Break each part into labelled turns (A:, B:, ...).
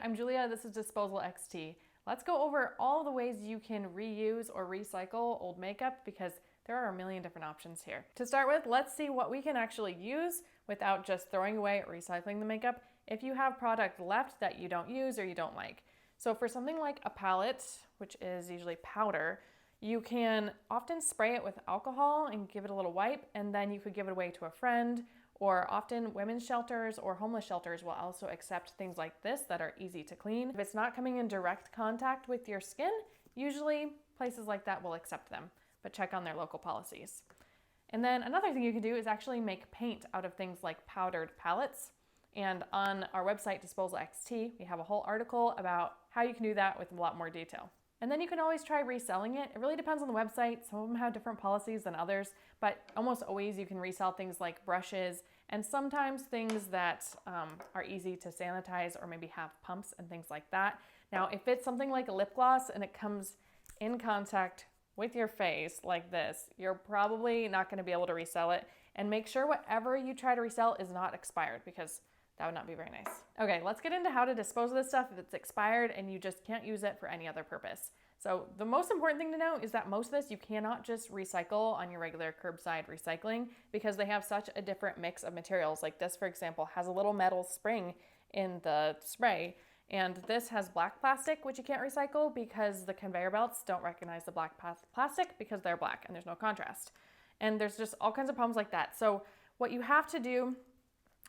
A: I'm Julia, this is Disposal XT. Let's go over all the ways you can reuse or recycle old makeup because there are a million different options here. To start with, let's see what we can actually use without just throwing away or recycling the makeup if you have product left that you don't use or you don't like. So for something like a palette, which is usually powder, you can often spray it with alcohol and give it a little wipe, and then you could give it away to a friend, or often women's shelters or homeless shelters will also accept things like this that are easy to clean. If it's not coming in direct contact with your skin, usually places like that will accept them, but check on their local policies. And then another thing you can do is actually make paint out of things like powdered palettes. And on our website, Disposal XT, we have a whole article about how you can do that with a lot more detail. And then you can always try reselling it. It really depends on the website. Some of them have different policies than others, but almost always you can resell things like brushes and sometimes things that are easy to sanitize or maybe have pumps and things like that. Now, if it's something like a lip gloss and it comes in contact with your face like this, you're probably not going to be able to resell it. And make sure whatever you try to resell is not expired, because that would not be very nice. Okay, let's get into how to dispose of this stuff if it's expired and you just can't use it for any other purpose. So the most important thing to know is that most of this you cannot just recycle on your regular curbside recycling because they have such a different mix of materials. Like this, for example, has a little metal spring in the spray, and this has black plastic, which you can't recycle because the conveyor belts don't recognize the black plastic because they're black and there's no contrast. And there's just all kinds of problems like that. So what you have to do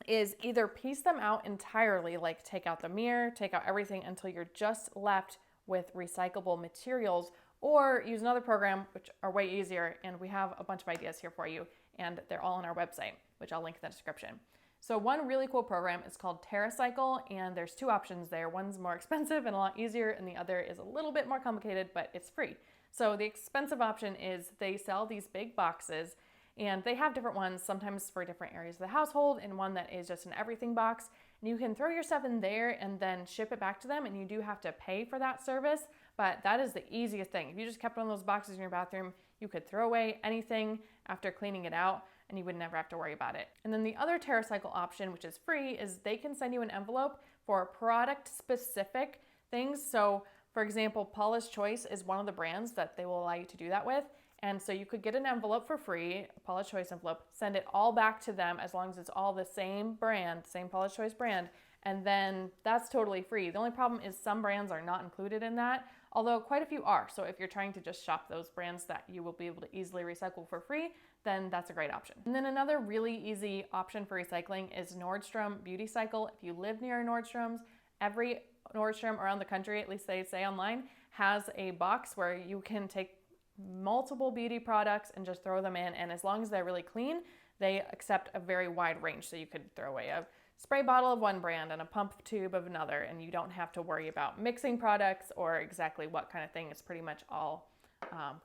A: is either piece them out entirely, like take out the mirror, take out everything until you're just left with recyclable materials, or use another program, which are way easier, and we have a bunch of ideas here for you, and they're all on our website, which I'll link in the description. So one really cool program is called TerraCycle, and there's two options there. One's more expensive and a lot easier, and the other is a little bit more complicated, but it's free. So the expensive option is they sell these big boxes, and they have different ones, sometimes for different areas of the household, and one that is just an everything box. And you can throw your stuff in there and then ship it back to them, and you do have to pay for that service, but that is the easiest thing. If you just kept one of those boxes in your bathroom, you could throw away anything after cleaning it out, and you would never have to worry about it. And then the other TerraCycle option, which is free, is they can send you an envelope for product-specific things. So for example, Paula's Choice is one of the brands that they will allow you to do that with. And so you could get an envelope for free, a Paula's Choice envelope, send it all back to them as long as it's all the same brand, same Paula's Choice brand, and then that's totally free. The only problem is some brands are not included in that, although quite a few are. So if you're trying to just shop those brands that you will be able to easily recycle for free, then that's a great option. And then another really easy option for recycling is Nordstrom Beauty Cycle. If you live near Nordstrom's, every Nordstrom around the country, at least they say online, has a box where you can take multiple beauty products and just throw them in, and as long as they're really clean, they accept a very wide range. So you could throw away a spray bottle of one brand and a pump tube of another, and you don't have to worry about mixing products or exactly what kind of thing. It's pretty much all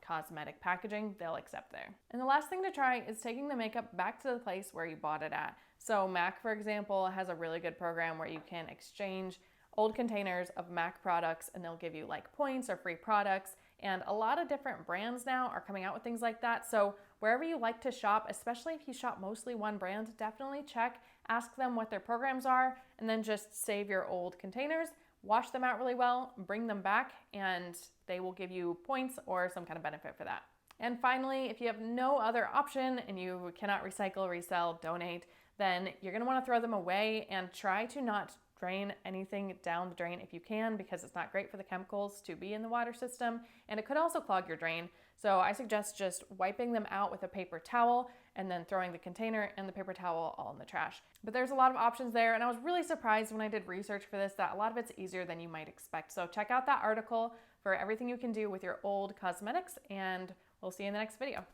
A: cosmetic packaging they'll accept there. And the last thing to try is taking the makeup back to the place where you bought it at. So MAC, for example, has a really good program where you can exchange old containers of MAC products and they'll give you like points or free products. And a lot of different brands now are coming out with things like that. So wherever you like to shop, especially if you shop mostly one brand, definitely check, ask them what their programs are, and then just save your old containers, wash them out really well, bring them back, and they will give you points or some kind of benefit for that. And finally, if you have no other option and you cannot recycle, resell, donate, then you're gonna wanna throw them away, and try to not drain anything down the drain if you can, because it's not great for the chemicals to be in the water system, and it could also clog your drain. So I suggest just wiping them out with a paper towel and then throwing the container and the paper towel all in the trash. But there's a lot of options there, and I was really surprised when I did research for this that a lot of it's easier than you might expect. So check out that article for everything you can do with your old cosmetics, and we'll see you in the next video.